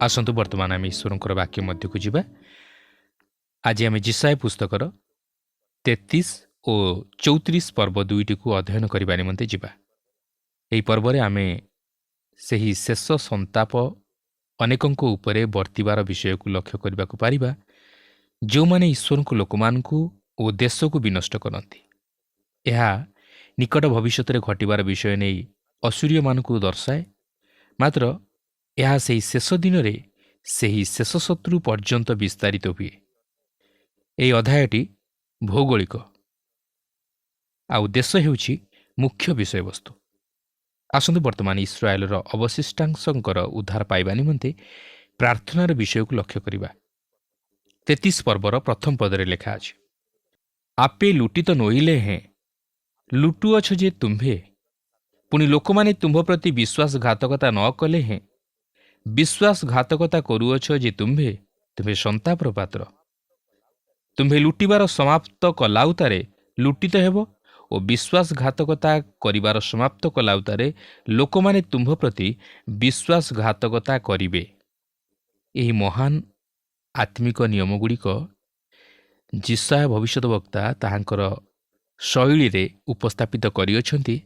आसतु वर्तमान आम ईश्वर वाक्य मध्य को जीवा। आज आम जिसाय पुस्तकर 33 और 34 पर्व दुईटी को अध्ययन करने निमंते जीवा। यही पर्व आम से ही शेष संताप अनेकों उपरे वर्तिबार विषय को लक्ष्य करने को पारिबा, जो माने ईश्वर को लोक मानकु ओ देश को विनष्ट करती। यह निकट भविष्य घटबार विषय नहीं असुरीय मानकु दर्शाए, मात्र यह से शेष दिन में से ही शेष शत्रु पर्यंत विस्तारित हुए। यही अध्यायटी भौगोलिक आउ देश हेउछि मुख्य विषय वस्तु। आसतु वर्तमान इस्राएल अवशिष्टांशंकर उद्धार पाइबा निमंते प्रार्थनार विषय को लक्ष्य करिबा। 33 पर्वर प्रथम पदरे लेखा अछि, आपे लुटी तो नोइले हैं, लुटु अछ जे तुम्भे, पुनि लोक माने तुम्भ प्रति विश्वासघातकता न कले हैं। विश्वासघातकता करुअछ जे तुम्भे तुम्भे संतापर पात्र। तुम्भे लुटिबार समाप्त कलाउतारे लुटित हेबो और विश्वासघातकता करिबार समाप्त कलाउतारे लोक माने तुम्भ प्रति विश्वासघातकता करिबे। एही महान आत्मिक नियमगुड़िक जिसाया भविष्यत वक्ता ताहांकर शैली रे उपस्थापित करिअछंती,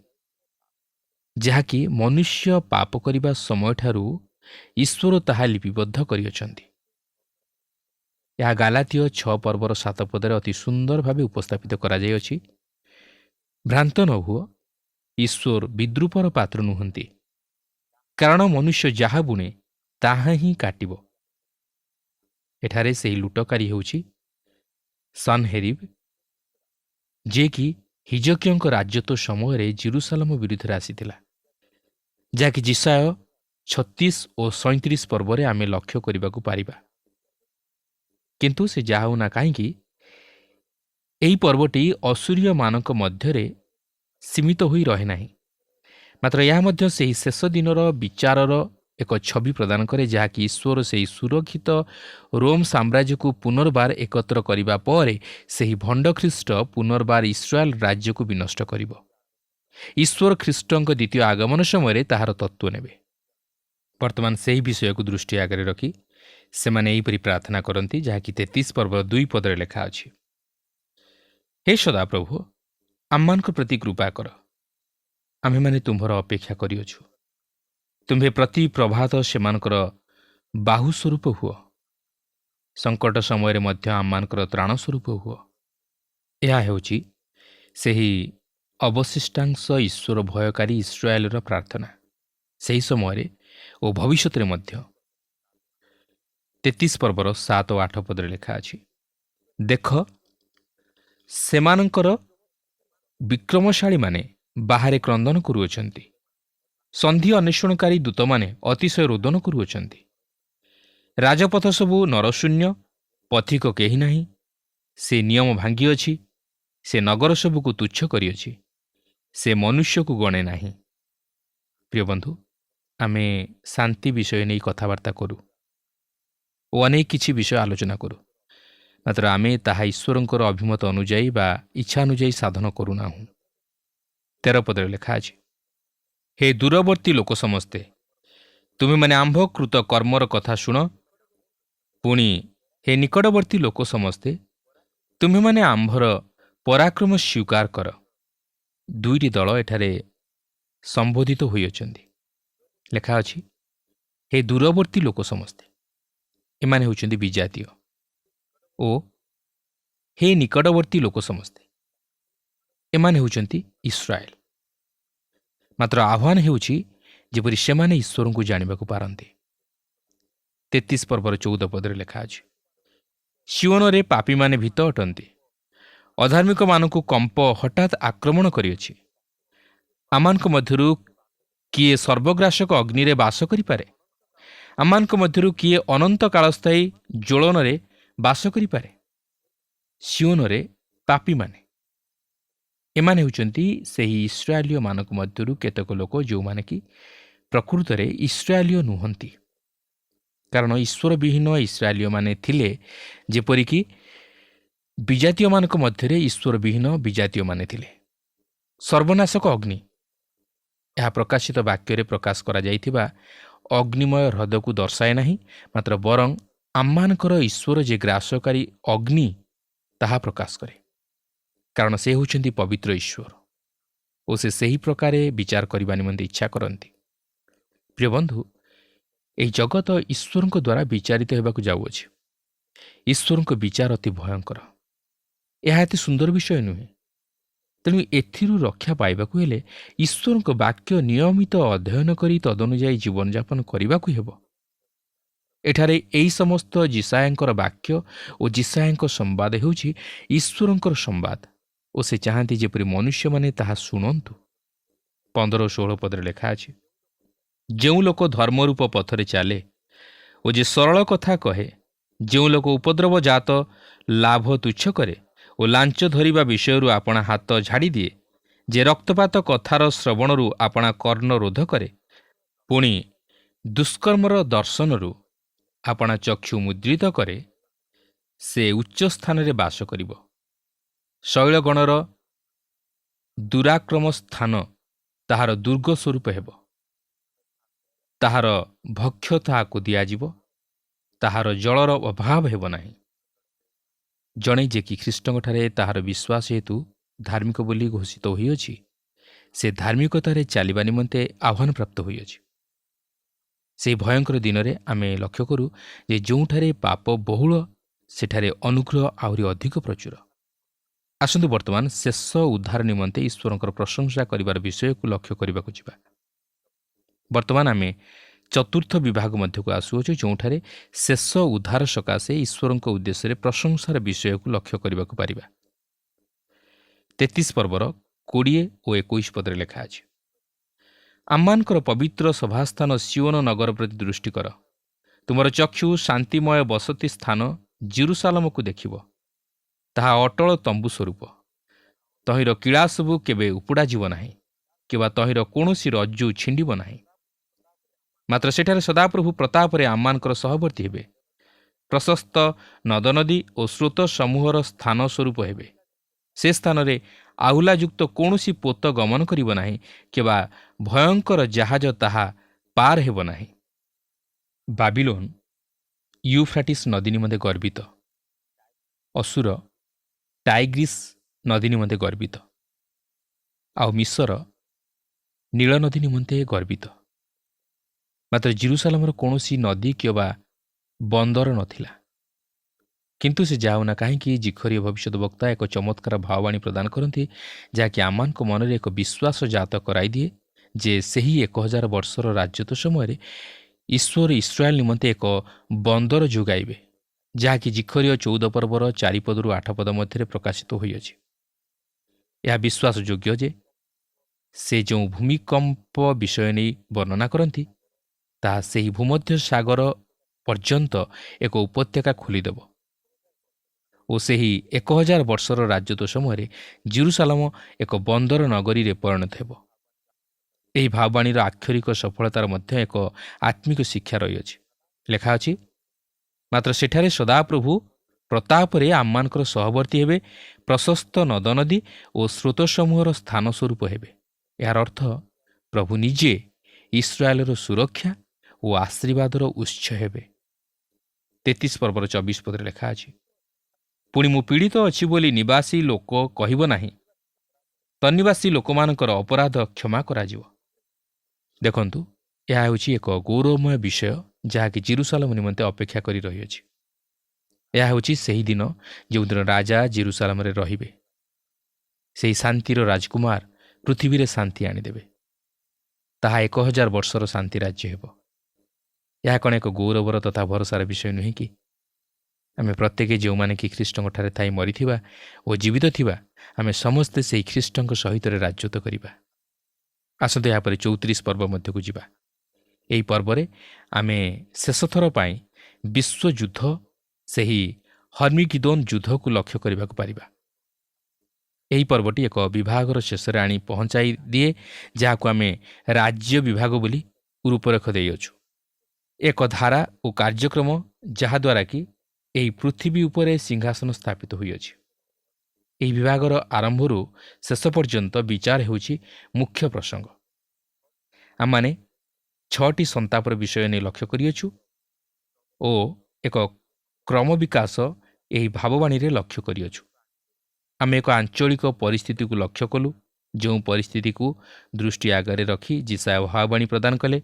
जहाँकि मनुष्य पाप करिबा समय ठारू ईश्वर ताहा लिपिबद्ध करिअछंती। यह गालातिय 6 पर्वर 7 पदरे अति सुंदर भावे उपस्थापित करा जायछि। भ्रांत न हुओ, ईश्वर विद्रूपर पात्र नुहंती, कारण मनुष्य जहा बुणे ताहा ही काटिबो। एठारे सेही लुटकारी हेउछि सनहेरिब, जे कि हिजकियंक राजत्व समय रे जेरुसालेम विरुद्ध आसीथिला, जाकि जिसाय 36 और 37 पर्वरे आमे लक्ष्य करने को पारिबा। किंतु से जाहु ना कहीं यही पर्वटी असुरीय मानक मध्यरे सीमित होई रहे नाही, मात्र यह मध्य से शेष दिनर विचारर एक छवि प्रदान करे, जहाँकि ईश्वर से सुरक्षित रोम साम्राज्य को पुनर्बार एकत्र करिबा परे सेही भंड ख्रीष्ट पुनर्बार इस्राएल राज्य को विनष्ट करिबो। ईश्वर ख्रीष्टंक द्वितीय आगमन समय ताहार तत्व नेबे। वर्तमान से विषय को दृष्टि आगे रखी से माने एहिपरि प्रार्थना करती, जहाँकि 33 पर्व 2 पदरे लेखा अछि, हे सदा प्रभु आम्मान प्रति कृपा कर, आम्हे माने तुम्भर अपेक्षा करिअछु। तुम्भे प्रति प्रभात सेमानकर बाहु स्वरूप हुओ, संकट समय मध्य आम्मानकर त्राण स्वरूप हुओ। यह हेउछि सेही अवशिष्टांश ईश्वर भयकारी इस्राएलर प्रार्थना सही समय और भविष्य मध्य। 33 पर्वर 7 और 8 पदरे लेखा अछि, देख सेमानंकर विक्रमशाली माने बाहरे क्रंदन करुअछंती, संधि अन्वेषणकारी दूत माने अतिशय रोदन करुअछंती। राजपथ सबु नरशून्य, पथिक केही नाही, से नियम भांगी अछि, से नगर सबुको तुच्छ करिअछि, से मनुष्य को गणे नाही। प्रिय बंधु, आमे शांति विषय नहीं कथबार्ता करूँ और अनेक किछि विषय आलोचना करूँ, मात्र आमे ताहा ईश्वरंकर अभिमत अनुजाई बा इच्छा अनुजाई साधन करूना हूँ। 13 पदरे लेखा अछि, हे दूरवर्ती लोक समस्ते, तुमे माने आंभ कृत कर्मर कथा शुण। पुणी हे निकटवर्ती लोक समस्ते, तुमे माने आंभर पराक्रम स्वीकार कर। दुईटी दल एठारे संबोधित होइअछन्ति। लेखा अछि, हे दूरवर्ती लोक समस्ते, एमाने होउछन्ति विजातीय, ओ हे निकटवर्ती लोक समस्ते, एमाने होउछन्ति इस्राएल। मात्र आह्वान हेउछि जेपरि सेमाने ईश्वर को जानिबाकु पारन्ते। 33 पर्वर 14 पदरे लेखा अछि, सियोन रे पापी माने भीत अटन्ति, अधार्मिक मानकु कंप हठात आक्रमण करिअछि। आमानक मध्यरु किए सर्वग्रासक अग्नि रे बास करि पारे? आमानक मध्यरु किए अनंत कालस्थायी ज्वलन रे बास करि पारे? सियोन रे पापी माने एमाने होउछन्ति सेही इस्राएलिय मानक मध्यरु केतक लोक जो माने कि प्रकृत रे इस्राएलिय नुहंती, कारण ईश्वर विहीन इस्राएलिय माने थिले जेपरि कि विजातीय मानक मध्यरे ईश्वर विहीन विजातीय माने थिले। सर्वनाशक अग्नि यह प्रकाशित वाक्य प्रकाश करा जाइथिबा ଅଗ୍ନିମୟ ହ୍ରଦକୁ ଦର୍ଶାଏ ନାହିଁ, ମାତ୍ର ବରଂ ଆମମାନଙ୍କର ଈଶ୍ୱର ଯେ ଗ୍ରାସକାରୀ ଅଗ୍ନି ତାହା ପ୍ରକାଶ କରେ। କାରଣ ସେ ହେଉଛନ୍ତି ପବିତ୍ର ଈଶ୍ୱର ଓ ସେ ସେହି ପ୍ରକାରେ ବିଚାର କରିବା ନିମନ୍ତେ ଇଚ୍ଛା କରନ୍ତି। ପ୍ରିୟ ବନ୍ଧୁ, ଏହି ଜଗତ ଈଶ୍ୱରଙ୍କ ଦ୍ୱାରା ବିଚାରିତ ହେବାକୁ ଯାଉଅଛି। ଈଶ୍ୱରଙ୍କ ବିଚାର ଅତି ଭୟଙ୍କର। ଏହା ଏତେ ସୁନ୍ଦର ବିଷୟ ନୁହେଁ। ତେଣୁ ଏଥିରୁ ରକ୍ଷା ପାଇବାକୁ ହେଲେ ଈଶ୍ୱରଙ୍କ ବାକ୍ୟ ନିୟମିତ ଅଧ୍ୟୟନ କରି ତଦନୁଯାୟୀ ଜୀବନଯାପନ କରିବାକୁ ହେବ। ଏଠାରେ ଏହି ସମସ୍ତ ଯିଶାୟଙ୍କର ବାକ୍ୟ ଓ ଯିଶାୟଙ୍କ ସମ୍ବାଦ ହେଉଛି ଈଶ୍ୱରଙ୍କର ସମ୍ବାଦ ଓ ସେ ଚାହାନ୍ତି ଯେପରି ମନୁଷ୍ୟମାନେ ତାହା ଶୁଣନ୍ତୁ। 15-16 ପଦରେ ଲେଖା ଅଛି, ଯେଉଁ ଲୋକ ଧର୍ମରୂପ ପଥରେ ଚାଲେ ଓ ଯେ ସରଳ କଥା କହେ, ଯେଉଁ ଲୋକ ଉପଦ୍ରବଜାତ ଲାଭ ତୁଚ୍ଛ କରେ ଓ ଲାଞ୍ଚ ଧରିବା ବିଷୟରୁ ଆପଣା ହାତ ଝାଡ଼ିଦିଏ, ଯେ ରକ୍ତପାତ କଥାର ଶ୍ରବଣରୁ ଆପଣା କର୍ଣ୍ଣ ରୋଧ କରେ, ପୁଣି ଦୁଷ୍କର୍ମର ଦର୍ଶନରୁ ଆପଣା ଚକ୍ଷୁ ମୁଦ୍ରିତ କରେ, ସେ ଉଚ୍ଚ ସ୍ଥାନରେ ବାସ କରିବ। ଶୈଳଗଣର ଦୁରାକ୍ରମ ସ୍ଥାନ ତାହାର ଦୁର୍ଗ ସ୍ୱରୂପ ହେବ। ତାହାର ଭକ୍ଷ୍ୟ ତାହାକୁ ଦିଆଯିବ, ତାହାର ଜଳର ଅଭାବ ହେବ ନାହିଁ। ଜଣେ ଯେ କି ଖ୍ରୀଷ୍ଟଙ୍କଠାରେ ତାହାର ବିଶ୍ୱାସ ହେତୁ ଧାର୍ମିକ ବୋଲି ଘୋଷିତ ହୋଇଅଛି, ସେ ଧାର୍ମିକତାରେ ଚାଲିବା ନିମନ୍ତେ ଆହ୍ୱାନପ୍ରାପ୍ତ ହୋଇଅଛି। ସେହି ଭୟଙ୍କର ଦିନରେ ଆମେ ଲକ୍ଷ୍ୟ କରୁ ଯେ ଯେଉଁଠାରେ ପାପ ବହୁଳ ସେଠାରେ ଅନୁଗ୍ରହ ଆହୁରି ଅଧିକ ପ୍ରଚୁର। ଆସନ୍ତୁ ବର୍ତ୍ତମାନ ଶେଷ ଉଦ୍ଧାର ନିମନ୍ତେ ଈଶ୍ୱରଙ୍କର ପ୍ରଶଂସା କରିବାର ବିଷୟକୁ ଲକ୍ଷ୍ୟ କରିବାକୁ ଯିବା। ବର୍ତ୍ତମାନ ଆମେ ଚତୁର୍ଥ ବିଭାଗ ମଧ୍ୟକୁ ଆସୁଅଛୁ, ଯେଉଁଠାରେ ଶେଷ ଉଦ୍ଧାର ସକାଶେ ଈଶ୍ୱରଙ୍କ ଉଦ୍ଦେଶ୍ୟରେ ପ୍ରଶଂସାର ବିଷୟକୁ ଲକ୍ଷ୍ୟ କରିବାକୁ ପାରିବା। 33 ପର୍ବର 20 ଓ 21 ପଦରେ ଲେଖା ଅଛି, ଆମମାନଙ୍କର ପବିତ୍ର ସଭାସ୍ଥାନ ସିଓନ ନଗର ପ୍ରତି ଦୃଷ୍ଟି କର। ତୁମର ଚକ୍ଷୁ ଶାନ୍ତିମୟ ବସତି ସ୍ଥାନ ଜେରୁସାଲେମକୁ ଦେଖିବ। ତାହା ଅଟଳ ତମ୍ବୁ ସ୍ୱରୂପ। ତହିଁର କିଳା ସବୁ କେବେ ଉପୁଡ଼ାଯିବ ନାହିଁ, କିମ୍ବା ତହିଁର କୌଣସି ରଜ୍ଜୁ ଛିଣ୍ଡିବ ନାହିଁ। ମାତ୍ର ସେଠାରେ ସଦାପ୍ରଭୁ ପ୍ରତାପରେ ଆମମାନଙ୍କର ସହବର୍ତ୍ତୀ ହେବେ। ପ୍ରଶସ୍ତ ନଦନଦୀ ଓ ସ୍ରୋତ ସମୂହର ସ୍ଥାନ ସ୍ୱରୂପ ହେବେ। ସେ ସ୍ଥାନରେ ଆହୁଲାଯୁକ୍ତ କୌଣସି ପୋତ ଗମନ କରିବ ନାହିଁ, କିମ୍ବା ଭୟଙ୍କର ଜାହାଜ ତାହା ପାର ହେବ ନାହିଁ। ବାବିଲୋନ ୟୁଫ୍ରାଟିସ୍ ନଦୀ ନିମନ୍ତେ ଗର୍ବିତ, ଅସୁର ଟାଇଗ୍ରିସ୍ ନଦୀ ନିମନ୍ତେ ଗର୍ବିତ, ଆଉ ମିଶର ନୀଳ ନଦୀ ନିମନ୍ତେ ଗର୍ବିତ। ମାତ୍ର ଜେରୁସାଲେମର କୌଣସି ନଦୀ କିମ୍ବା ବନ୍ଦର ନଥିଲା। କିନ୍ତୁ ସେ ଯାଉନା କାହିଁକି, ଜିଖରୀୟ ଭବିଷ୍ୟତ ବକ୍ତା ଏକ ଚମତ୍କାର ଭାବବାଣୀ ପ୍ରଦାନ କରନ୍ତି, ଯାହାକି ଆମମାନଙ୍କ ମନରେ ଏକ ବିଶ୍ୱାସ ଜାତ କରାଇଦିଏ ଯେ ସେହି 1000 ବର୍ଷର ରାଜତ୍ୱ ସମୟରେ ଈଶ୍ୱର ଇସ୍ରାଏଲ ନିମନ୍ତେ ଏକ ବନ୍ଦର ଯୋଗାଇବେ, ଯାହାକି ଜିଖରୀୟ 14 ପର୍ବର 4 ପଦରୁ 8 ପଦ ମଧ୍ୟରେ ପ୍ରକାଶିତ ହୋଇଅଛି। ଏହା ବିଶ୍ୱାସଯୋଗ୍ୟ ଯେ ସେ ଯେଉଁ ଭୂମିକମ୍ପ ବିଷୟ ନେଇ ବର୍ଣ୍ଣନା କରନ୍ତି, ତାହା ସେହି ଭୂମଧ୍ୟ ସାଗର ପର୍ଯ୍ୟନ୍ତ ଏକ ଉପତ୍ୟକା ଖୋଲିଦେବ ଓ ସେହି 1000 ବର୍ଷର ରାଜତ୍ୱ ସମୟରେ ଜେରୁସାଲେମ ଏକ ବନ୍ଦର ନଗରୀରେ ପରିଣତ ହେବ। ଏହି ଭାବବାଣୀର ଆକ୍ଷରିକ ସଫଳତାର ମଧ୍ୟ ଏକ ଆତ୍ମିକ ଶିକ୍ଷା ରହିଅଛି। ଲେଖା ଅଛି, ମାତ୍ର ସେଠାରେ ସଦାପ୍ରଭୁ ପ୍ରତାପରେ ଆମମାନଙ୍କର ସହବର୍ତ୍ତୀ ହେବେ, ପ୍ରଶସ୍ତ ନଦନଦୀ ଓ ସ୍ରୋତ ସମୂହର ସ୍ଥାନ ସ୍ୱରୂପ ହେବେ। ଏହାର ଅର୍ଥ ପ୍ରଭୁ ନିଜେ ଇସ୍ରାଏଲର ସୁରକ୍ଷା ଓ ଆଶୀର୍ବାଦର ଉତ୍ସ ହେବେ। 33 ପର୍ବର 24 ପଦରେ ଲେଖା ଅଛି, ପୁଣି ମୁଁ ପୀଡ଼ିତ ଅଛି ବୋଲି ନିବାସୀ ଲୋକ କହିବ ନାହିଁ, ତନ୍ନିବାସୀ ଲୋକମାନଙ୍କର ଅପରାଧ କ୍ଷମା କରାଯିବ। ଦେଖନ୍ତୁ, ଏହା ହେଉଛି ଏକ ଗୌରବମୟ ବିଷୟ ଯାହାକି ଜେରୁସାଲେମ ନିମନ୍ତେ ଅପେକ୍ଷା କରି ରହିଅଛି। ଏହା ହେଉଛି ସେହି ଦିନ ଯେଉଁଦିନ ରାଜା ଜେରୁସାଲେମରେ ରହିବେ। ସେହି ଶାନ୍ତିର ରାଜକୁମାର ପୃଥିବୀରେ ଶାନ୍ତି ଆଣିଦେବେ। ତାହା 1000 ବର୍ଷର ଶାନ୍ତି ରାଜ୍ୟ ହେବ। ଏହା କ'ଣ ଏକ ଗୌରବର ତଥା ଭରସାର ବିଷୟ ନୁହେଁ କି? ଆମେ ପ୍ରତ୍ୟେକ ଯେଉଁମାନେ କି ଖ୍ରୀଷ୍ଟଙ୍କଠାରେ ଥାଇ ମରିଥିବା ଓ ଜୀବିତ ଥିବା, ଆମେ ସମସ୍ତେ ସେହି ଖ୍ରୀଷ୍ଟଙ୍କ ସହିତରେ ରାଜତ୍ୱ କରିବା। ଆସନ୍ତୁ ଏହାପରେ 34 ପର୍ବ ମଧ୍ୟକୁ ଯିବା। ଏହି ପର୍ବରେ ଆମେ ଶେଷଥର ପାଇଁ ବିଶ୍ୱଯୁଦ୍ଧ, ସେହି ହର୍ମିଗିଦୋନ ଯୁଦ୍ଧକୁ ଲକ୍ଷ୍ୟ କରିବାକୁ ପାରିବା। ଏହି ପର୍ବଟି ଏକ ବିଭାଗର ଶେଷରେ ଆଣି ପହଞ୍ଚାଇ ଦିଏ, ଯାହାକୁ ଆମେ ରାଜ୍ୟ ବିଭାଗ ବୋଲି ରୂପରେଖ ଦେଇଅଛୁ। ଏକ ଧାରା ଓ କାର୍ଯ୍ୟକ୍ରମ ଯାହାଦ୍ୱାରା କି ଏହି ପୃଥିବୀ ଉପରେ ସିଂହାସନ ସ୍ଥାପିତ ହୋଇଅଛି। ଏହି ବିଭାଗର ଆରମ୍ଭରୁ ଶେଷ ପର୍ଯ୍ୟନ୍ତ ବିଚାର ହେଉଛି ମୁଖ୍ୟ ପ୍ରସଙ୍ଗ। ଆମମାନେ ଛଅଟି ସନ୍ତାପର ବିଷୟ ନେଇ ଲକ୍ଷ୍ୟ କରିଅଛୁ ଓ ଏକ କ୍ରମ ବିକାଶ ଏହି ଭାବବାଣୀରେ ଲକ୍ଷ୍ୟ କରିଅଛୁ। ଆମେ ଏକ ଆଞ୍ଚଳିକ ପରିସ୍ଥିତିକୁ ଲକ୍ଷ୍ୟ କଲୁ, ଯେଉଁ ପରିସ୍ଥିତିକୁ ଦୃଷ୍ଟି ଆଗରେ ରଖି ଯିଶାୟ ଭାବବାଣୀ ପ୍ରଦାନ କଲେ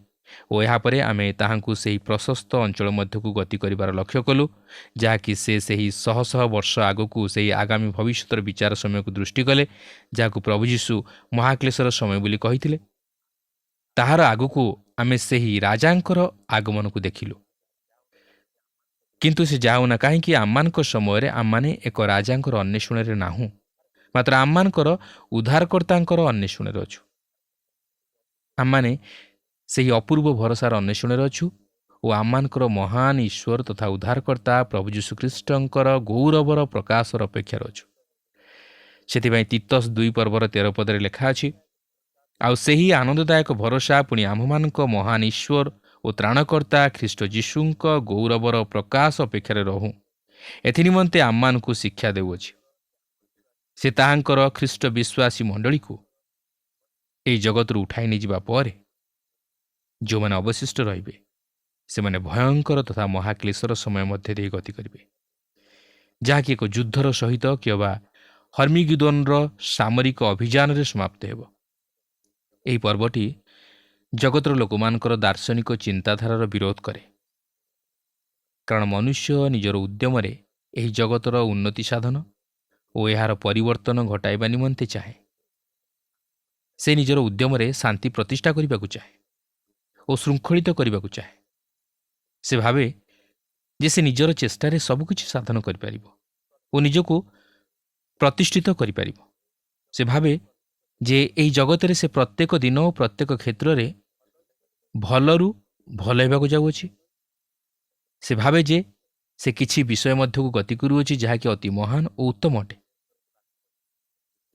ଓ ଏହାପରେ ଆମେ ତାହାଙ୍କୁ ସେହି ପ୍ରଶସ୍ତ ଅଞ୍ଚଳ ମଧ୍ୟକୁ ଗତି କରିବାର ଲକ୍ଷ୍ୟ କଲୁ, ଯାହାକି ସେ ସେହି ଶହ ଶହ ବର୍ଷ ଆଗକୁ ସେହି ଆଗାମୀ ଭବିଷ୍ୟତର ବିଚାର ସମୟକୁ ଦୃଷ୍ଟି କଲେ, ଯାହାକୁ ପ୍ରଭୁ ଯୀଶୁ ମହାକ୍ଲେଶର ସମୟ ବୋଲି କହିଥିଲେ। ତାହାର ଆଗକୁ ଆମେ ସେହି ରାଜାଙ୍କର ଆଗମନକୁ ଦେଖିଲୁ। କିନ୍ତୁ ସେ ଯାଉନା କାହିଁକି ଆମମାନଙ୍କ ସମୟରେ ଆମମାନେ ଏକ ରାଜାଙ୍କର ଅନ୍ୱେଷଣରେ ନାହୁଁ, ମାତ୍ର ଆମମାନଙ୍କର ଉଦ୍ଧାରକର୍ତ୍ତାଙ୍କର ଅନ୍ୱେଷଣରେ ଅଛୁ। ଆମମାନେ ସେହି ଅପୂର୍ବ ଭରସାର ଅନ୍ୱେଷଣରେ ଅଛୁ ଓ ଆମମାନଙ୍କର ମହାନ ଈଶ୍ୱର ତଥା ଉଦ୍ଧାରକର୍ତ୍ତା ପ୍ରଭୁ ଯୀଶୁଖ୍ରୀଷ୍ଟଙ୍କର ଗୌରବର ପ୍ରକାଶର ଅପେକ୍ଷାରେ ଅଛୁ। ସେଥିପାଇଁ ତିତସ୍ 2:13 ଲେଖା ଅଛି, ଆଉ ସେହି ଆନନ୍ଦଦାୟକ ଭରସା ପୁଣି ଆମ୍ଭମାନଙ୍କ ମହାନ ଈଶ୍ୱର ଓ ତ୍ରାଣକର୍ତ୍ତା ଖ୍ରୀଷ୍ଟ ଯୀଶୁଙ୍କ ଗୌରବର ପ୍ରକାଶ ଅପେକ୍ଷାରେ ରହୁ। ଏଥିନିମନ୍ତେ ଆମମାନଙ୍କୁ ଶିକ୍ଷା ଦେଉଅଛି। ସେ ତାହାଙ୍କର ଖ୍ରୀଷ୍ଟ ବିଶ୍ୱାସୀ ମଣ୍ଡଳୀକୁ ଏହି ଜଗତରୁ ଉଠାଇ ନେଇଯିବା ପରେ ଯେଉଁମାନେ ଅବଶିଷ୍ଟ ରହିବେ, ସେମାନେ ଭୟଙ୍କର ତଥା ମହାକ୍ଲେଶର ସମୟ ମଧ୍ୟ ଦେଇ ଗତି କରିବେ, ଯାହାକି ଏକ ଯୁଦ୍ଧର ସହିତ କିମ୍ବା ହର୍ମିଗିଦୋନ୍ର ସାମରିକ ଅଭିଯାନରେ ସମାପ୍ତ ହେବ। ଏହି ପର୍ବଟି ଜଗତର ଲୋକମାନଙ୍କର ଦାର୍ଶନିକ ଚିନ୍ତାଧାରାର ବିରୋଧ କରେ, କାରଣ ମନୁଷ୍ୟ ନିଜର ଉଦ୍ୟମରେ ଏହି ଜଗତର ଉନ୍ନତି ସାଧନ ଓ ଏହାର ପରିବର୍ତ୍ତନ ଘଟାଇବା ନିମନ୍ତେ ଚାହେଁ। ସେ ନିଜର ଉଦ୍ୟମରେ ଶାନ୍ତି ପ୍ରତିଷ୍ଠା କରିବାକୁ ଚାହେଁ ଓ ଶୃଙ୍ଖଳିତ କରିବାକୁ ଚାହେଁ। ସେ ଭାବେ ଯେ ସେ ନିଜର ଚେଷ୍ଟାରେ ସବୁକିଛି ସାଧନ କରିପାରିବ ଓ ନିଜକୁ ପ୍ରତିଷ୍ଠିତ କରିପାରିବ। ସେ ଭାବେ ଯେ ଏହି ଜଗତରେ ସେ ପ୍ରତ୍ୟେକ ଦିନ ଓ ପ୍ରତ୍ୟେକ କ୍ଷେତ୍ରରେ ଭଲରୁ ଭଲ ହେବାକୁ ଯାଉଅଛି। ସେ ଭାବେ ଯେ ସେ କିଛି ବିଷୟ ମଧ୍ୟକୁ ଗତି କରୁଅଛି, ଯାହାକି ଅତି ମହାନ ଓ ଉତ୍ତମ ଅଟେ।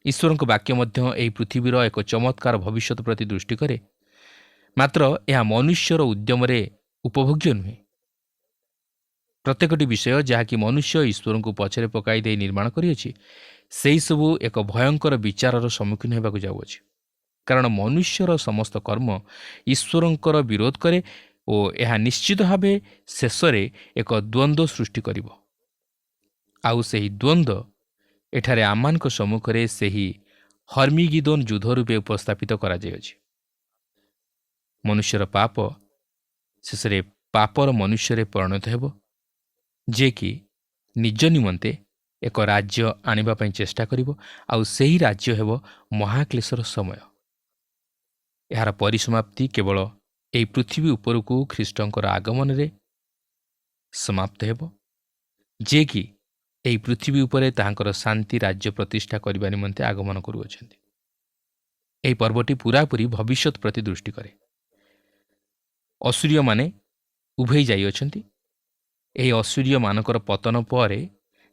ଈଶ୍ୱରଙ୍କ ବାକ୍ୟ ମଧ୍ୟ ଏହି ପୃଥିବୀର ଏକ ଚମତ୍କାର ଭବିଷ୍ୟତ ପ୍ରତି ଦୃଷ୍ଟି କରେ, ମାତ୍ର ଏହା ମନୁଷ୍ୟର ଉଦ୍ୟମରେ ଉପଭୋଗ୍ୟ ନୁହେଁ। ପ୍ରତ୍ୟେକଟି ବିଷୟ ଯାହାକି ମନୁଷ୍ୟ ଈଶ୍ୱରଙ୍କୁ ପଛରେ ପକାଇ ଦେଇ ନିର୍ମାଣ କରିଅଛି, ସେହିସବୁ ଏକ ଭୟଙ୍କର ବିଚାରର ସମ୍ମୁଖୀନ ହେବାକୁ ଯାଉଅଛି, କାରଣ ମନୁଷ୍ୟର ସମସ୍ତ କର୍ମ ଈଶ୍ୱରଙ୍କର ବିରୋଧ କରେ ଓ ଏହା ନିଶ୍ଚିତ ଭାବେ ଶେଷରେ ଏକ ଦ୍ୱନ୍ଦ୍ୱ ସୃଷ୍ଟି କରିବ। ଆଉ ସେହି ଦ୍ୱନ୍ଦ୍ୱ ଏଠାରେ ଆମମାନଙ୍କ ସମ୍ମୁଖରେ ସେହି ହର୍ମିଗିଦୋନ୍ ଯୁଦ୍ଧ ରୂପେ ଉପସ୍ଥାପିତ କରାଯାଇଅଛି। ମନୁଷ୍ୟର ପାପ ଶେଷରେ ପାପର ମନୁଷ୍ୟରେ ପରିଣତ ହେବ, ଯିଏକି ନିଜ ନିମନ୍ତେ ଏକ ରାଜ୍ୟ ଆଣିବା ପାଇଁ ଚେଷ୍ଟା କରିବ, ଆଉ ସେହି ରାଜ୍ୟ ହେବ ମହାକ୍ଲେଶର ସମୟ। ଏହାର ପରିସମାପ୍ତି କେବଳ ଏହି ପୃଥିବୀ ଉପରକୁ ଖ୍ରୀଷ୍ଟଙ୍କର ଆଗମନରେ ସମାପ୍ତ ହେବ, ଯିଏକି ଏହି ପୃଥିବୀ ଉପରେ ତାହାଙ୍କର ଶାନ୍ତି ରାଜ୍ୟ ପ୍ରତିଷ୍ଠା କରିବା ନିମନ୍ତେ ଆଗମନ କରୁଅଛନ୍ତି। ଏହି ପର୍ବଟି ପୁରାପୁରି ଭବିଷ୍ୟତ ପ୍ରତି ଦୃଷ୍ଟି କରେ। ଅସୁରୀୟମାନେ ଉଭେଇ ଯାଇଅଛନ୍ତି। ଏହି ଅସୁରୀୟମାନଙ୍କର ପତନ ପରେ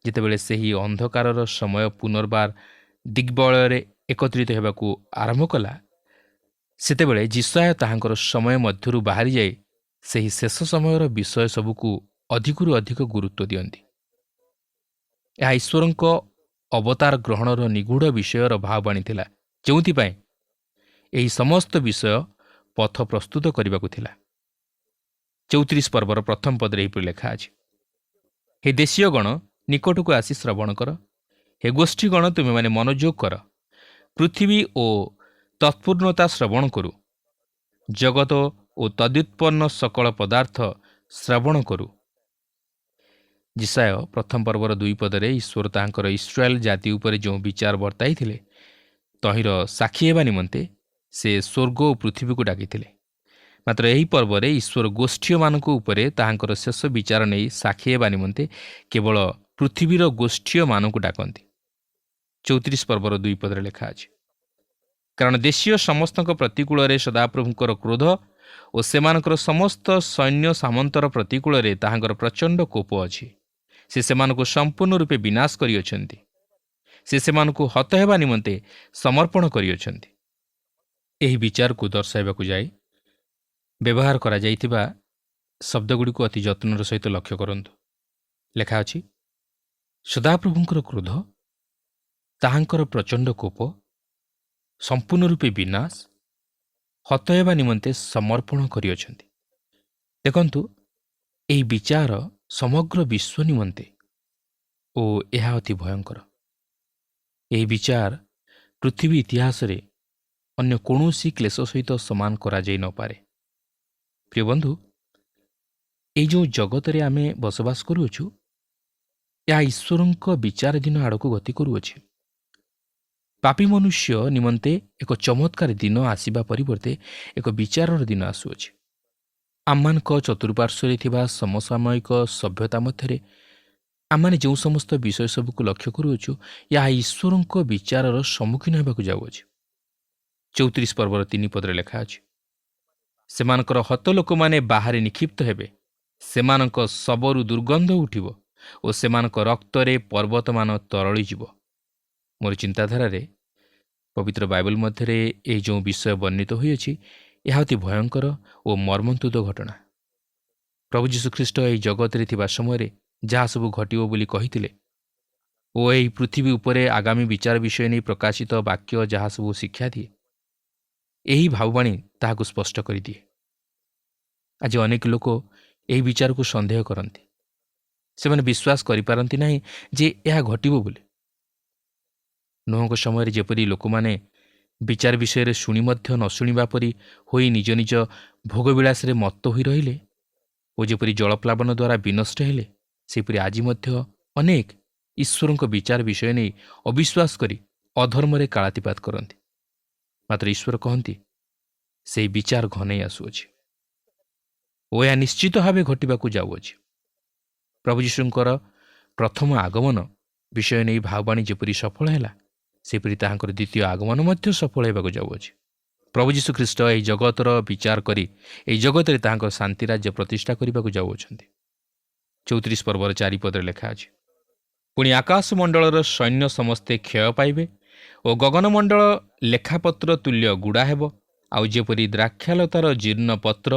ଯେତେବେଳେ ସେହି ଅନ୍ଧକାରର ସମୟ ପୁନର୍ବାର ଦିଗ୍ବଳୟରେ ଏକତ୍ରିତ ହେବାକୁ ଆରମ୍ଭ କଲା, ସେତେବେଳେ ଯିଶାୟ ତାହାଙ୍କର ସମୟ ମଧ୍ୟରୁ ବାହାରିଯାଇ ସେହି ଶେଷ ସମୟର ବିଷୟ ସବୁକୁ ଅଧିକରୁ ଅଧିକ ଗୁରୁତ୍ୱ ଦିଅନ୍ତି। ଏହା ଈଶ୍ୱରଙ୍କ ଅବତାର ଗ୍ରହଣର ନିଗୂଢ଼ ବିଷୟର ଭାବବାଣୀ ଥିଲା, ଯେଉଁଥିପାଇଁ ଏହି ସମସ୍ତ ବିଷୟ ପଥ ପ୍ରସ୍ତୁତ କରିବାକୁ ଥିଲା। 34 ପର୍ବର ପ୍ରଥମ ପଦରେ ଏହିପରି ଲେଖା ଅଛି, ହେ ଦେଶୀୟଗଣ ନିକଟକୁ ଆସି ଶ୍ରବଣ କର, ହେ ଗୋଷ୍ଠୀଗଣ ତୁମେମାନେ ମନୋଯୋଗ କର, ପୃଥିବୀ ଓ ତତ୍ପୂର୍ଣ୍ଣତା ଶ୍ରବଣ କରୁ, ଜଗତ ଓ ତଦ୍ୟୁତ୍ପନ୍ନ ସକଳ ପଦାର୍ଥ ଶ୍ରବଣ କରୁ। ଯିଶାୟ ପ୍ରଥମ ପର୍ବର 2 ପଦରେ ଈଶ୍ୱର ତାହାଙ୍କର ଇସ୍ରାଏଲ ଜାତି ଉପରେ ଯେଉଁ ବିଚାର ବର୍ତ୍ତାଇଥିଲେ, ତହିଁର ସାକ୍ଷୀ ହେବା ନିମନ୍ତେ ସେ ସ୍ୱର୍ଗ ଓ ପୃଥିବୀକୁ ଡାକିଥିଲେ। ମାତ୍ର ଏହି ପର୍ବରେ ଈଶ୍ୱର ଗୋଷ୍ଠୀୟମାନଙ୍କ ଉପରେ ତାହାଙ୍କର ଶେଷ ବିଚାର ନେଇ ସାକ୍ଷୀ ହେବା ନିମନ୍ତେ କେବଳ ପୃଥିବୀର ଗୋଷ୍ଠୀୟମାନଙ୍କୁ ଡାକନ୍ତି। 34 ପର୍ବର 2 ପଦରେ ଲେଖା ଅଛି, କାରଣ ଦେଶୀୟ ସମସ୍ତଙ୍କ ପ୍ରତିକୂଳରେ ସଦାପ୍ରଭୁଙ୍କର କ୍ରୋଧ ଓ ସେମାନଙ୍କର ସମସ୍ତ ସୈନ୍ୟ ସାମନ୍ତର ପ୍ରତିକୂଳରେ ତାହାଙ୍କର ପ୍ରଚଣ୍ଡ କୋପ ଅଛି। ସେ ସେମାନଙ୍କୁ ସମ୍ପୂର୍ଣ୍ଣ ରୂପେ ବିନାଶ କରିଅଛନ୍ତି। ସେ ସେମାନଙ୍କୁ ହତ ହେବା ନିମନ୍ତେ ସମର୍ପଣ କରିଅଛନ୍ତି। ଏହି ବିଚାରକୁ ଦର୍ଶାଇବାକୁ ଯାଇ ବ୍ୟବହାର କରାଯାଇଥିବା ଶବ୍ଦଗୁଡ଼ିକୁ ଅତି ଯତ୍ନର ସହିତ ଲକ୍ଷ୍ୟ କରନ୍ତୁ। ଲେଖା ଅଛି, ସଦାପ୍ରଭୁଙ୍କର କ୍ରୋଧ, ତାହାଙ୍କର ପ୍ରଚଣ୍ଡ କୋପ, ସମ୍ପୂର୍ଣ୍ଣ ରୂପେ ବିନାଶ ହତ ହେବା ନିମନ୍ତେ ସମର୍ପଣ କରିଅଛନ୍ତି। ଦେଖନ୍ତୁ, ଏହି ବିଚାର ସମଗ୍ର ବିଶ୍ୱ ନିମନ୍ତେ ଓ ଏହା ଅତି ଭୟଙ୍କର। ଏହି ବିଚାର ପୃଥିବୀ ଇତିହାସରେ ଅନ୍ୟ କୌଣସି କ୍ଲେଶ ସହିତ ସମାନ କରାଯାଇ ନପାରେ। ପ୍ରିୟ ବନ୍ଧୁ, ଏହି ଯେଉଁ ଜଗତରେ ଆମେ ବସବାସ କରୁଅଛୁ, ଏହା ଈଶ୍ୱରଙ୍କ ବିଚାର ଦିନ ଆଡ଼କୁ ଗତି କରୁଅଛି। ପାପୀ ମନୁଷ୍ୟ ନିମନ୍ତେ ଏକ ଚମତ୍କାର ଦିନ ଆସିବା ପରିବର୍ତ୍ତେ ଏକ ବିଚାରର ଦିନ ଆସୁଅଛି। ଆମମାନଙ୍କ ଚତୁଃପାର୍ଶ୍ୱରେ ଥିବା ସମସାମୟିକ ସଭ୍ୟତା ମଧ୍ୟରେ ଆମମାନେ ଯେଉଁ ସମସ୍ତ ବିଷୟ ସବୁକୁ ଲକ୍ଷ୍ୟ କରୁଅଛୁ, ଏହା ଈଶ୍ୱରଙ୍କ ବିଚାରର ସମ୍ମୁଖୀନ ହେବାକୁ ଯାଉଅଛି। 34 ପର୍ବର 3 ପଦରେ ଲେଖା ଅଛି, ସେମାନଙ୍କର ହତ ଲୋକମାନେ ବାହାରେ ନିକ୍ଷିପ୍ତ ହେବେ, ସେମାନଙ୍କ ଶବରୁ ଦୁର୍ଗନ୍ଧ ଉଠିବ ଓ ସେମାନଙ୍କ ରକ୍ତରେ ପର୍ବତମାନ ତରଳିଯିବ। ମୋର ଚିନ୍ତାଧାରାରେ ପବିତ୍ର ବାଇବଲ ମଧ୍ୟରେ ଏହି ଯେଉଁ ବିଷୟ ବର୍ଣ୍ଣିତ ହୋଇଅଛି, ଏହା ଅତି ଭୟଙ୍କର ଓ ମର୍ମନ୍ତୁଦ ଘଟଣା। ପ୍ରଭୁ ଯୀଶୁଖ୍ରୀଷ୍ଟ ଏହି ଜଗତରେ ଥିବା ସମୟରେ ଯାହା ସବୁ ଘଟିବ ବୋଲି କହିଥିଲେ ଓ ଏହି ପୃଥିବୀ ଉପରେ ଆଗାମୀ ବିଚାର ବିଷୟ ନେଇ ପ୍ରକାଶିତ ବାକ୍ୟ ଯାହା ସବୁ ଶିକ୍ଷା ଦିଏ, ଏହି ଭାବବାଣୀ ତାହାକୁ ସ୍ପଷ୍ଟ କରିଦିଏ। ଆଜି ଅନେକ ଲୋକ ଏହି ବିଚାରକୁ ସନ୍ଦେହ କରନ୍ତି। ସେମାନେ ବିଶ୍ୱାସ କରିପାରନ୍ତି ନାହିଁ ଯେ ଏହା ଘଟିବ ବୋଲି। ନୋହଙ୍କ ସମୟରେ ଯେପରି ଲୋକମାନେ ବିଚାର ବିଷୟରେ ଶୁଣି ମଧ୍ୟ ନ ଶୁଣିବା ପରି ହୋଇ ନିଜ ନିଜ ଭୋଗବିଳାସରେ ମତ୍ତ ହୋଇ ରହିଲେ ଓ ଯେପରି ଜଳପ୍ଲାବନ ଦ୍ୱାରା ବିନଷ୍ଟ ହେଲେ, ସେହିପରି ଆଜି ମଧ୍ୟ ଅନେକ ଈଶ୍ୱରଙ୍କ ବିଚାର ବିଷୟ ନେଇ ଅବିଶ୍ୱାସ କରି ଅଧର୍ମରେ କାଳାତିପାତ କରନ୍ତି। ମାତ୍ର ଈଶ୍ୱର କହନ୍ତି, ସେହି ବିଚାର ଘନେଇ ଆସୁଅଛି ଓ ଏହା ନିଶ୍ଚିତ ଭାବେ ଘଟିବାକୁ ଯାଉଅଛି। ପ୍ରଭୁ ଯୀଶୁଙ୍କର ପ୍ରଥମ ଆଗମନ ବିଷୟ ନେଇ ଭାବବାଣୀ ଯେପରି ସଫଳ ହେଲା, ସେପରି ତାହାଙ୍କର ଦ୍ୱିତୀୟ ଆଗମନ ମଧ୍ୟ ସଫଳ ହେବାକୁ ଯାଉଅଛି। ପ୍ରଭୁ ଯୀଶୁଖ୍ରୀଷ୍ଟ ଏହି ଜଗତର ବିଚାର କରି ଏହି ଜଗତରେ ତାହାଙ୍କର ଶାନ୍ତି ରାଜ୍ୟ ପ୍ରତିଷ୍ଠା କରିବାକୁ ଯାଉଅଛନ୍ତି। 34 ପର୍ବର 4 ପଦରେ ଲେଖା ଅଛି, ପୁଣି ଆକାଶମଣ୍ଡଳର ସୈନ୍ୟ ସମସ୍ତେ କ୍ଷୟ ପାଇବେ ଓ ଗଗନମଣ୍ଡଳ ଲେଖାପତ୍ର ତୁଲ୍ୟ ଗୁଡ଼ା ହେବ, ଆଉ ଯେପରି ଦ୍ରାକ୍ଷାଲତାର ଜୀର୍ଣ୍ଣପତ୍ର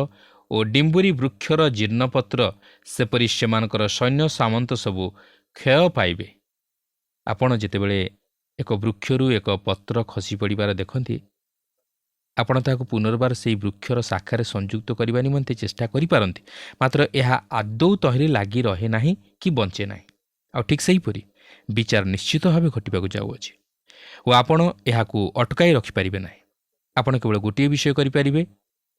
ଓ ଡିମ୍ବୁରି ବୃକ୍ଷର ଜୀର୍ଣ୍ଣପତ୍ର, ସେପରି ସେମାନଙ୍କର ସୈନ୍ୟ ସାମନ୍ତ ସବୁ କ୍ଷୟ ପାଇବେ। ଆପଣ ଯେତେବେଳେ ଏକ ବୃକ୍ଷରୁ ଏକ ପତ୍ର ଖସି ପଡ଼ିବାର ଦେଖନ୍ତି, ଆପଣ ତାହାକୁ ପୁନର୍ବାର ସେହି ବୃକ୍ଷର ଶାଖାରେ ସଂଯୁକ୍ତ କରିବା ନିମନ୍ତେ ଚେଷ୍ଟା କରିପାରନ୍ତି, ମାତ୍ର ଏହା ଆଦୌ ତହିଁରେ ଲାଗି ରହେ ନାହିଁ କି ବଞ୍ଚେ ନାହିଁ। ଆଉ ଠିକ୍ ସେହିପରି ବିଚାର ନିଶ୍ଚିତ ଭାବେ ଘଟିବାକୁ ଯାଉଅଛି ଓ ଆପଣ ଏହାକୁ ଅଟକାଇ ରଖିପାରିବେ ନାହିଁ। ଆପଣ କେବଳ ଗୋଟିଏ ବିଷୟ କରିପାରିବେ,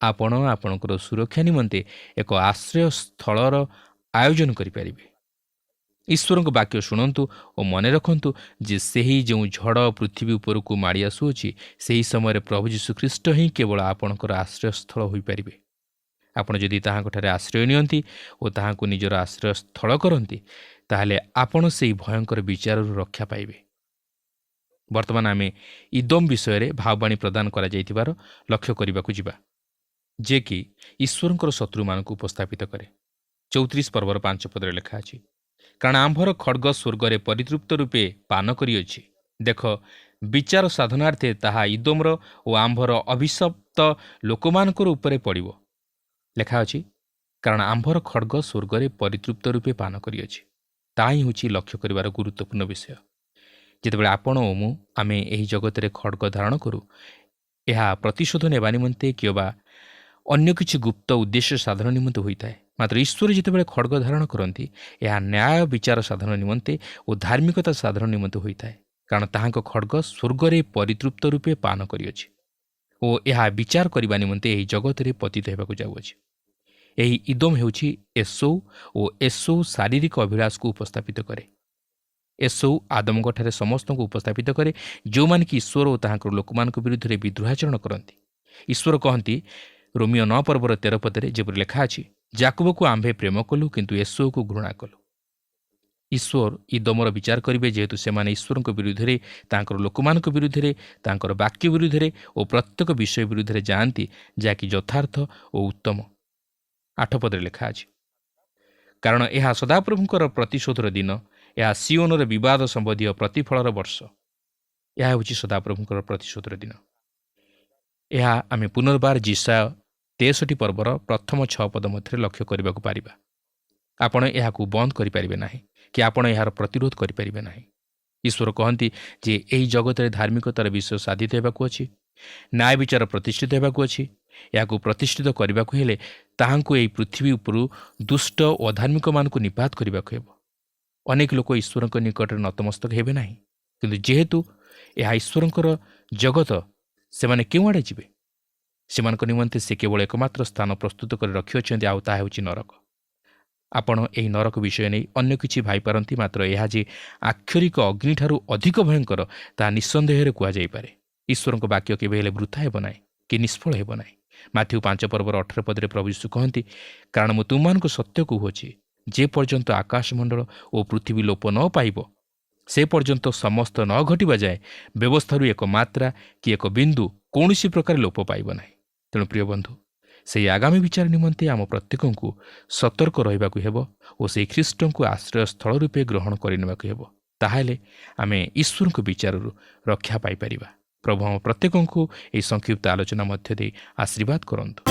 ଆପଣ ଆପଣଙ୍କର ସୁରକ୍ଷା ନିମନ୍ତେ ଏକ ଆଶ୍ରୟସ୍ଥଳର ଆୟୋଜନ କରିପାରିବେ। ଈଶ୍ୱରଙ୍କ ବାକ୍ୟ ଶୁଣନ୍ତୁ ଓ ମନେ ରଖନ୍ତୁ ଯେ ସେହି ଯେଉଁ ଝଡ଼ ପୃଥିବୀ ଉପରକୁ ମାଡ଼ି ଆସୁଅଛି, ସେହି ସମୟରେ ପ୍ରଭୁ ଯୀଶୁଖ୍ରୀଷ୍ଟ ହିଁ କେବଳ ଆପଣଙ୍କର ଆଶ୍ରୟସ୍ଥଳ ହୋଇପାରିବେ। ଆପଣ ଯଦି ତାହାଙ୍କଠାରେ ଆଶ୍ରୟ ନିଅନ୍ତି ଓ ତାହାଙ୍କୁ ନିଜର ଆଶ୍ରୟସ୍ଥଳ କରନ୍ତି, ତାହେଲେ ଆପଣ ସେହି ଭୟଙ୍କର ବିଚାରରୁ ରକ୍ଷା ପାଇବେ। ବର୍ତ୍ତମାନ ଆମେ ଇଦୋମ ବିଷୟରେ ଭାବବାଣୀ ପ୍ରଦାନ କରାଯାଇଥିବାର ଲକ୍ଷ୍ୟ କରିବାକୁ ଯିବା, ଯେ କି ଈଶ୍ୱରଙ୍କର ଶତ୍ରୁମାନଙ୍କୁ ଉପସ୍ଥାପିତ କରେ। 34 ପର୍ବର 5 ପଦରେ ଲେଖା ଅଛି, କାରଣ ଆମ୍ଭର ଖଡ଼୍ଗ ସ୍ୱର୍ଗରେ ପରିତୃପ୍ତ ରୂପେ ପାନ କରିଅଛି। ଦେଖ, ବିଚାର ସାଧନାର୍ଥେ ତାହା ଇଦୋମର ଓ ଆମ୍ଭର ଅଭିଶପ୍ତ ଲୋକମାନଙ୍କର ଉପରେ ପଡ଼ିବ। ଲେଖା ଅଛି, କାରଣ ଆମ୍ଭର ଖଡ଼୍ଗ ସ୍ୱର୍ଗରେ ପରିତୃପ୍ତ ରୂପେ ପାନ କରିଅଛି। ତାହା ହିଁ ହେଉଛି ଲକ୍ଷ୍ୟ କରିବାର ଗୁରୁତ୍ୱପୂର୍ଣ୍ଣ ବିଷୟ। ଯେତେବେଳେ ଆପଣ ଓ ମୁଁ ଆମେ ଏହି ଜଗତରେ ଖଡ଼୍ଗ ଧାରଣ କରୁ, ଏହା ପ୍ରତିଶୋଧ ନେବା ନିମନ୍ତେ କିମ୍ବା ଅନ୍ୟ କିଛି ଗୁପ୍ତ ଉଦ୍ଦେଶ୍ୟ ସାଧନ ନିମନ୍ତେ ହୋଇଥାଏ। ମାତ୍ର ଈଶ୍ୱର ଯେତେବେଳେ ଖଡ଼୍ଗ ଧାରଣ କରନ୍ତି, ଏହା ନ୍ୟାୟ ବିଚାର ସାଧନ ନିମନ୍ତେ ଓ ଧାର୍ମିକତା ସାଧନ ନିମନ୍ତେ ହୋଇଥାଏ, କାରଣ ତାହାଙ୍କ ଖଡ଼୍ଗ ସ୍ୱର୍ଗରେ ପରିତୃପ୍ତ ରୂପେ ପାନ କରିଅଛି ଓ ଏହା ବିଚାର କରିବା ନିମନ୍ତେ ଏହି ଜଗତରେ ପତିତ ହେବାକୁ ଯାଉଅଛି। ଏହି ଇଦୋମ ହେଉଛି ଏସୌ ଓ ଏସୌ ଶାରୀରିକ ଅଭିଳାଷକୁ ଉପସ୍ଥାପିତ କରେ। ଏସୌ ଆଦମଙ୍କଠାରେ ସମସ୍ତଙ୍କୁ ଉପସ୍ଥାପିତ କରେ, ଯେଉଁମାନେ କି ଈଶ୍ୱର ଓ ତାହାଙ୍କର ଲୋକମାନଙ୍କ ବିରୁଦ୍ଧରେ ବିଦ୍ରୋହାଚରଣ କରନ୍ତି। ଈଶ୍ୱର କହନ୍ତି ରୋମିଓ 9 ପର୍ବର 13 ପଦରେ, ଯେପରି ଲେଖା ଅଛି, ଯାକୁବକୁ ଆମ୍ଭେ ପ୍ରେମ କଲୁ କିନ୍ତୁ ଏସୌକୁ ଘୃଣା କଲୁ। ଈଶ୍ୱର ଇଦୋମର ବିଚାର କରିବେ, ଯେହେତୁ ସେମାନେ ଈଶ୍ୱରଙ୍କ ବିରୁଦ୍ଧରେ, ତାଙ୍କର ଲୋକମାନଙ୍କ ବିରୁଦ୍ଧରେ, ତାଙ୍କର ବାକ୍ୟ ବିରୁଦ୍ଧରେ ଓ ପ୍ରତ୍ୟେକ ବିଷୟ ବିରୁଦ୍ଧରେ ଯାଆନ୍ତି, ଯାହାକି ଯଥାର୍ଥ ଓ ଉତ୍ତମ। 8 ପଦରେ ଲେଖା ଅଛି, କାରଣ ଏହା ସଦାପ୍ରଭୁଙ୍କର ପ୍ରତିଶୋଧର ଦିନ, ଏହା ସିଓନର ବିବାଦ ସମ୍ବନ୍ଧୀୟ ପ୍ରତିଫଳର ବର୍ଷ। ଏହା ହେଉଛି ସଦାପ୍ରଭୁଙ୍କର ପ୍ରତିଶୋଧର ଦିନ। ଏହା ଆମେ ପୁନର୍ବାର ଜିସାୟ 63 ପର୍ବର ପ୍ରଥମ 6 ପଦ ମଧ୍ୟରେ ଲକ୍ଷ୍ୟ କରିବାକୁ ପାରିବା। ଆପଣ ଏହାକୁ ବନ୍ଦ କରିପାରିବେ ନାହିଁ କି ଆପଣ ଏହାର ପ୍ରତିରୋଧ କରିପାରିବେ ନାହିଁ। ଈଶ୍ୱର କହନ୍ତି ଯେ ଏହି ଜଗତରେ ଧାର୍ମିକତାର ବିଷୟ ସାଧିତ ହେବାକୁ ଅଛି, ନ୍ୟାୟ ବିଚାର ପ୍ରତିଷ୍ଠିତ ହେବାକୁ ଅଛି ଏହାକୁ ପ୍ରତିଷ୍ଠିତ କରିବାକୁ ହେଲେ ତାହାଙ୍କୁ ଏହି ପୃଥିବୀ ଉପରୁ ଦୁଷ୍ଟ ଓ ଅଧାର୍ମିକମାନଙ୍କୁ ନିପାତ କରିବାକୁ ହେବ। ଅନେକ ଲୋକ ଈଶ୍ୱରଙ୍କ ନିକଟରେ ନତମସ୍ତକ ହେବେ ନାହିଁ, କିନ୍ତୁ ଯେହେତୁ ଏହା ଈଶ୍ୱରଙ୍କର ଜଗତ, ସେମାନେ କେଉଁଆଡ଼େ ଯିବେ? ସେମାନଙ୍କ ନିମନ୍ତେ ସେ କେବଳ ଏକମାତ୍ର ସ୍ଥାନ ପ୍ରସ୍ତୁତ କରି ରଖିଅଛନ୍ତି, ଆଉ ତାହା ହେଉଛି ନରକ। ଆପଣ ଏହି ନରକ ବିଷୟ ନେଇ ଅନ୍ୟ କିଛି ଭାଇପାରନ୍ତି, ମାତ୍ର ଏହା ଯେ ଆକ୍ଷରିକ ଅଗ୍ନିଠାରୁ ଅଧିକ ଭୟଙ୍କର ତାହା ନିଃସନ୍ଦେହରେ କୁହାଯାଇପାରେ। ଈଶ୍ୱରଙ୍କ ବାକ୍ୟ କେବେ ହେଲେ ବୃଥା ହେବ ନାହିଁ କି ନିଷ୍ଫଳ ହେବ ନାହିଁ। ମାଥ୍ୟୁ 5:18 ପ୍ରଭୁ ଯୀଶୁ କହନ୍ତି, କାରଣ ମୁଁ ତୁମମାନଙ୍କୁ ସତ୍ୟ କହୁଅଛି, ଯେ ପର୍ଯ୍ୟନ୍ତ ଆକାଶମଣ୍ଡଳ ଓ ପୃଥିବୀ ଲୋପ ନ ପାଇବ, ସେ ପର୍ଯ୍ୟନ୍ତ ସମସ୍ତ ନ ଘଟିବା ଯାଏ ବ୍ୟବସ୍ଥାରୁ ଏକ ମାତ୍ରା କି ଏକ ବିନ୍ଦୁ କୌଣସି ପ୍ରକାର ଲୋପ ପାଇବ ନାହିଁ। ତେଣୁ ପ୍ରିୟ ବନ୍ଧୁ, ସେହି ଆଗାମୀ ବିଚାର ନିମନ୍ତେ ଆମ ପ୍ରତ୍ୟେକଙ୍କୁ ସତର୍କ ରହିବାକୁ ହେବ ଓ ସେହି ଖ୍ରୀଷ୍ଟଙ୍କୁ ଆଶ୍ରୟସ୍ଥଳ ରୂପେ ଗ୍ରହଣ କରିନେବାକୁ ହେବ। ତାହେଲେ ଆମେ ଈଶ୍ୱରଙ୍କ ବିଚାରରୁ ରକ୍ଷା ପାଇପାରିବା। ପ୍ରଭୁ ଆମ ପ୍ରତ୍ୟେକଙ୍କୁ ଏହି ସଂକ୍ଷିପ୍ତ ଆଲୋଚନା ମଧ୍ୟ ଦେଇ ଆଶୀର୍ବାଦ କରନ୍ତୁ।